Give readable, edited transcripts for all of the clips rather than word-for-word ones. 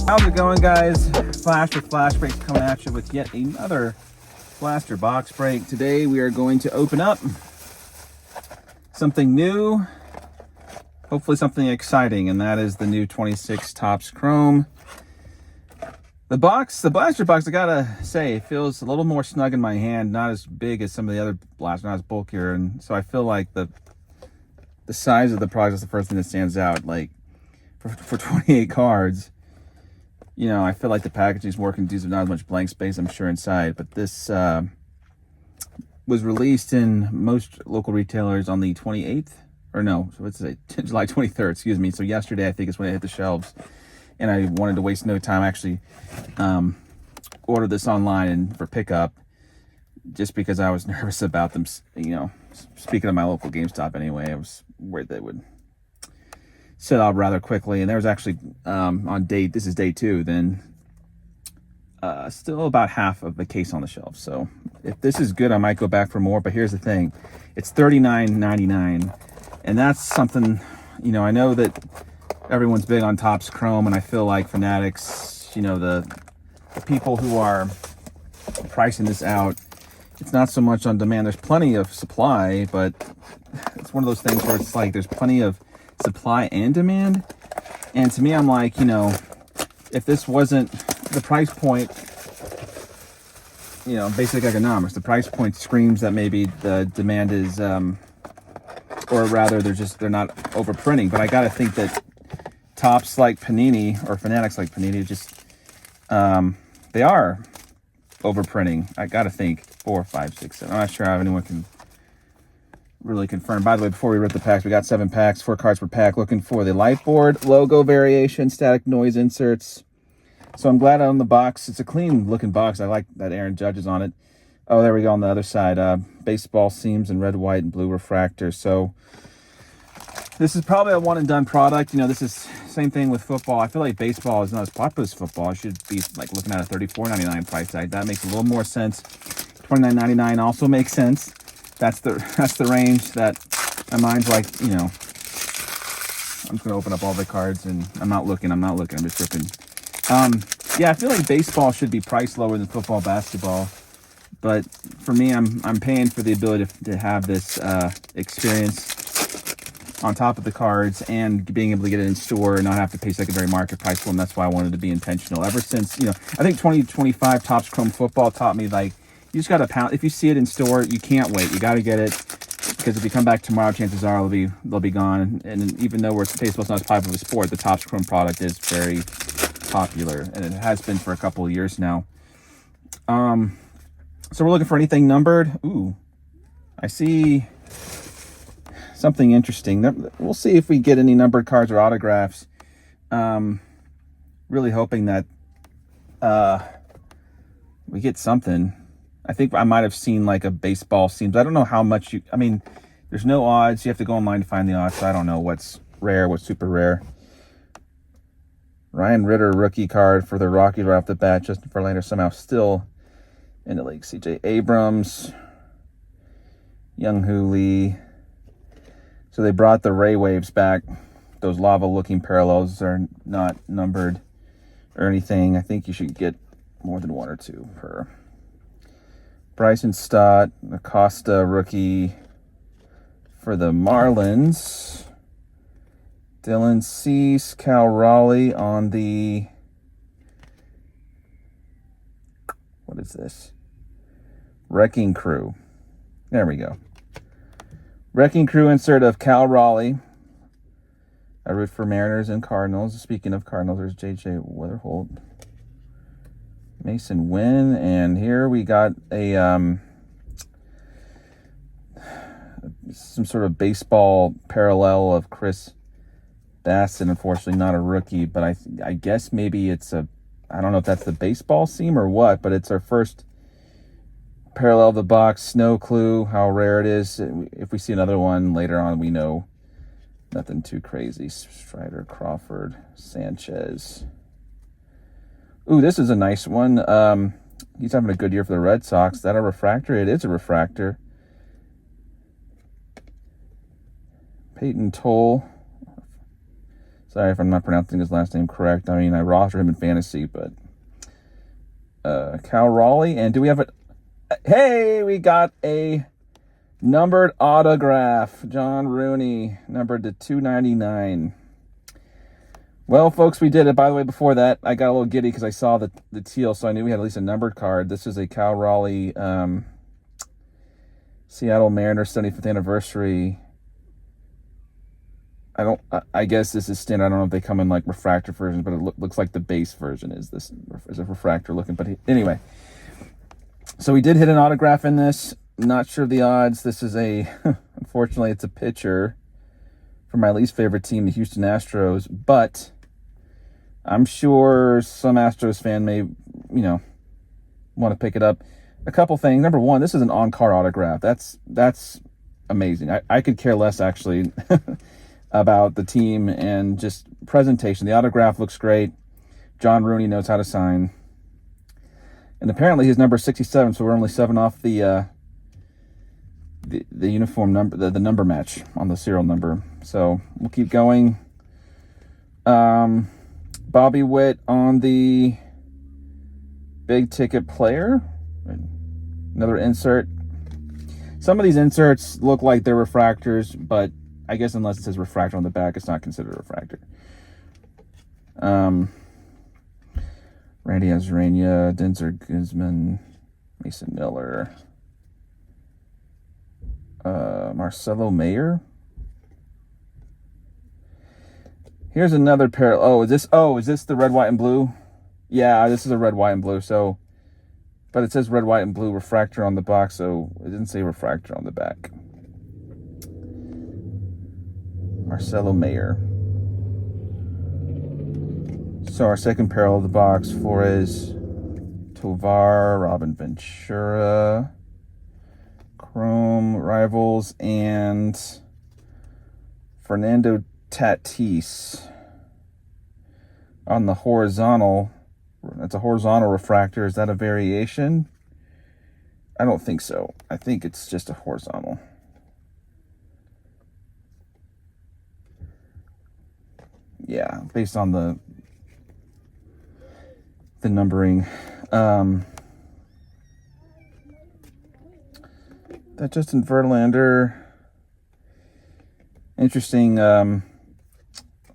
How's it going, guys? Flash with Flashbreaks coming at you with yet another blaster box break. Today we are going to open up something new, hopefully something exciting, and that is the new 26 Topps Chrome. The blaster box, I gotta say, it feels a little more snug in my hand, not as big as some of the other blasters, not as bulkier, and so I feel like the size of the product is the first thing that stands out. Like for 28 cards, you know, I feel like the packaging is more conducive, not as much blank space, I'm sure, inside. But this was released in most local retailers on the 28th, or no, so what's it, July 23rd, excuse me. So yesterday, I think, is when it hit the shelves. And I wanted to waste no time, actually ordered this online and for pickup, just because I was nervous about them, you know, speaking of my local GameStop anyway, I was worried they would sell out rather quickly. And there was actually, this is day 2, then still about half of the case on the shelf. So if this is good, I might go back for more. But here's the thing, it's $39.99, and that's something, you know, I know that everyone's big on Topps Chrome, and I feel like fanatics, you know, the people who are pricing this out, it's not so much on demand. There's plenty of supply, but it's one of those things where it's like there's plenty of supply and demand. And to me, I'm like, you know, if this wasn't the price point, you know, basic economics, the price point screams that maybe the demand is, or rather they're not overprinting. But I gotta think that Topps like Panini, or fanatics like Panini, just they are overprinting. I gotta think 4, 5, 6, 7. I'm not sure how anyone can really confirm. By the way, before we rip the packs, we got 7 packs, 4 cards per pack. Looking for the light board logo variation, static noise inserts. So I'm glad on the box. It's a clean looking box. I like that Aaron Judge is on it. Oh, there we go on the other side. Baseball seams in red, white, and blue refractor. So this is probably a one and done product. You know, this is same thing with football. I feel like baseball is not as popular as football. I should be like looking at a $34.99 price tag. That makes a little more sense. $29.99 also makes sense. That's the range that my mind's like, you know. I'm just gonna open up all the cards, and I'm not looking. I'm just ripping. Yeah, I feel like baseball should be priced lower than football, basketball. But for me, I'm paying for the ability to have this experience on top of the cards, and being able to get it in store and not have to pay secondary market price for them. That's why I wanted to be intentional. Ever since, you know, I think 2025 Topps Chrome Football taught me, like, you just got to pound. If you see it in store, you can't wait. You got to get it, because if you come back tomorrow, chances are they'll be gone. And even though baseball's not as popular of a sport, the Topps Chrome product is very popular, and it has been for a couple of years now. So we're looking for anything numbered. Ooh, I see something interesting. We'll see if we get any numbered cards or autographs. Really hoping that we get something. I think I might have seen like a baseball seams. I don't know how much I mean, there's no odds. You have to go online to find the odds. So I don't know what's rare, what's super rare. Ryan Ritter rookie card for the Rockies right off the bat. Justin Verlander somehow still in the league. CJ Abrams, Young-Hoo Lee. So they brought the Ray Waves back. Those lava-looking parallels are not numbered or anything. I think you should get more than 1 or 2 per. Bryson Stott, Acosta rookie for the Marlins. Dylan Cease, Cal Raleigh on the, what is this? Wrecking Crew. There we go. Wrecking Crew insert of Cal Raleigh. I root for Mariners and Cardinals. Speaking of Cardinals, there's J.J. Weatherholt. Mason Wynn. And here we got a some sort of baseball parallel of Chris Bassett. Unfortunately, not a rookie, but I guess maybe it's I don't know if that's the baseball seam or what, but it's our first parallel of the box. No clue how rare it is. If we see another one later on, we know nothing too crazy. Strider, Crawford, Sanchez. Ooh, this is a nice one. He's having a good year for the Red Sox. Is that a refractor? It is a refractor. Peyton Toll. It's Sorry if I'm not pronouncing his last name correct. I mean, I roster him in fantasy, but Cal Raleigh. And do we have a... Hey, we got a numbered autograph. John Rooney, numbered to 299. Well, folks, we did it. By the way, before that, I got a little giddy because I saw the teal, so I knew we had at least a numbered card. This is a Cal Raleigh Seattle Mariners 75th anniversary. I guess this is standard. I don't know if they come in like refractor versions, but it looks like the base version is a refractor looking. But anyway, so we did hit an autograph in this. Not sure of the odds. This is unfortunately, it's a pitcher for my least favorite team, the Houston Astros. But I'm sure some Astros fan may, want to pick it up. A couple things. Number one, this is an on-card autograph. That's amazing. I could care less, actually, about the team and just presentation. The autograph looks great. John Rooney knows how to sign. And apparently he's number 67, so we're only 7 off the uniform number, the number match on the serial number. So we'll keep going. Bobby Witt on the big ticket player. Another insert. Some of these inserts look like they're refractors, but I guess unless it says refractor on the back, it's not considered a refractor. Randy Arozarena, Denzer Guzman, Mason Miller, Marcelo Mayer. Here's another pair. Is this the red, white, and blue? Yeah, this is a red, white, and blue. So, but it says red, white, and blue refractor on the box, so it didn't say refractor on the back. Marcelo Mayer. So our second parallel of the box, Flores, Tovar, Robin Ventura, Chrome, Rivals, and Fernando Tatis on the horizontal. That's a horizontal refractor. Is that a variation? I don't think so. I think it's just a horizontal. Yeah, based on the numbering. That Justin Verlander. Interesting.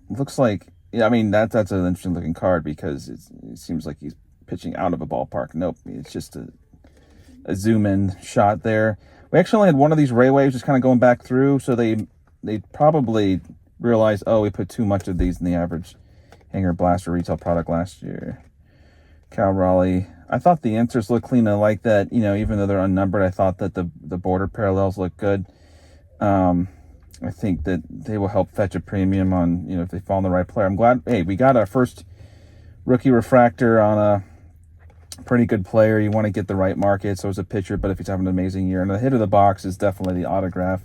Looks like, yeah, I mean, that's an interesting looking card because it seems like he's pitching out of a ballpark. Nope, it's just a zoom in shot there. We actually only had one of these ray waves just kind of going back through, so they probably realized, we put too much of these in the average hanger blaster retail product last year. Cal Raleigh. I thought the inserts looked clean. I like that, even though they're unnumbered, I thought that the border parallels look good. I think that they will help fetch a premium on, if they fall on the right player. I'm glad, we got our first rookie refractor on a pretty good player. You want to get the right market, so it's a pitcher, but if he's having an amazing year. And the hit of the box is definitely the autograph.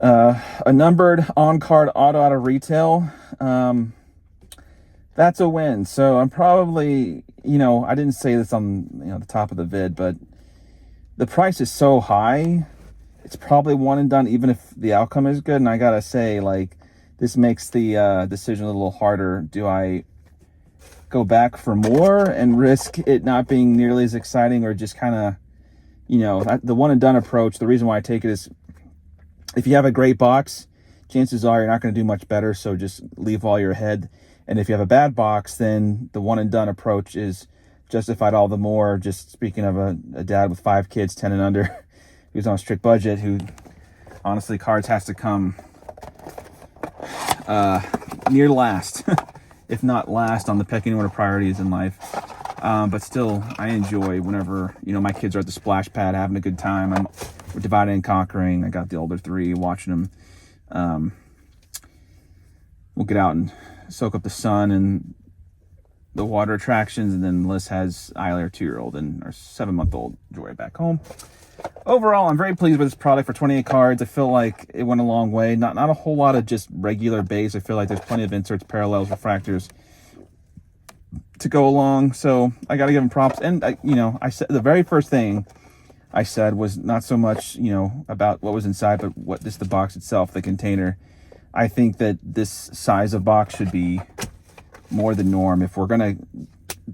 A numbered on-card auto out of retail. That's a win. So I'm probably, I didn't say this on the top of the vid, but the price is so high. It's probably one and done, even if the outcome is good. And I gotta say, this makes the decision a little harder. Do I go back for more and risk it not being nearly as exciting, or just kind of, the one and done approach? The reason why I take it is, if you have a great box, chances are you're not going to do much better. So just leave all your head. And if you have a bad box, then the one and done approach is justified all the more. Just speaking of a dad with 5 kids, 10 and under, who's on a strict budget, who honestly, cards has to come near last, if not last on the pecking order priorities in life. But still, I enjoy whenever, my kids are at the splash pad having a good time. We're dividing and conquering. I got the older 3 watching them. We'll get out and soak up the sun and the water attractions, and then Liz has Eiley, our 2-year-old, and our 7-month-old Joy back home. Overall, I'm very pleased with this product for 28 cards. I feel like it went a long way. Not a whole lot of just regular base. I feel like there's plenty of inserts, parallels, refractors to go along. So I got to give them props. And I said the very first thing I said was not so much about what was inside, but what just the box itself, the container. I think that this size of box should be more the norm. If we're gonna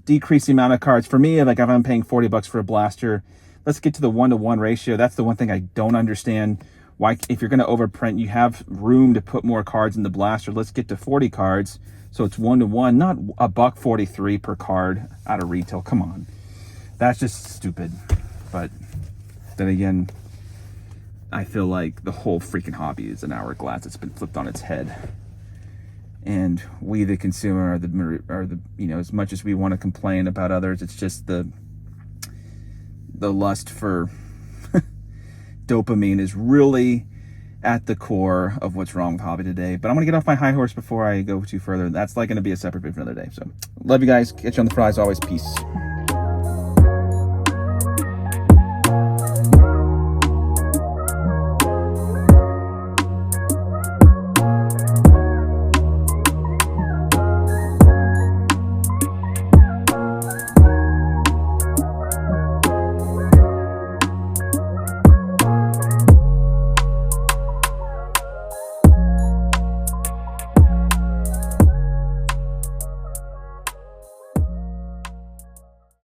decrease the amount of cards, for me, like if I'm paying $40 for a blaster, let's get to the 1-to-1 ratio. That's the one thing I don't understand. Why, if you're gonna overprint, you have room to put more cards in the blaster. Let's get to 40 cards, so it's 1-to-1, not $1.43 per card out of retail. Come on, that's just stupid. But then again, I feel like the whole freaking hobby is an hourglass. It's been flipped on its head. And we, the consumer, are the you know, as much as we want to complain about others, it's just the lust for dopamine is really at the core of what's wrong with hobby today. But I'm going to get off my high horse before I go too further. That's like going to be a separate video for another day. So love you guys. Catch you on the fries. Always. Peace.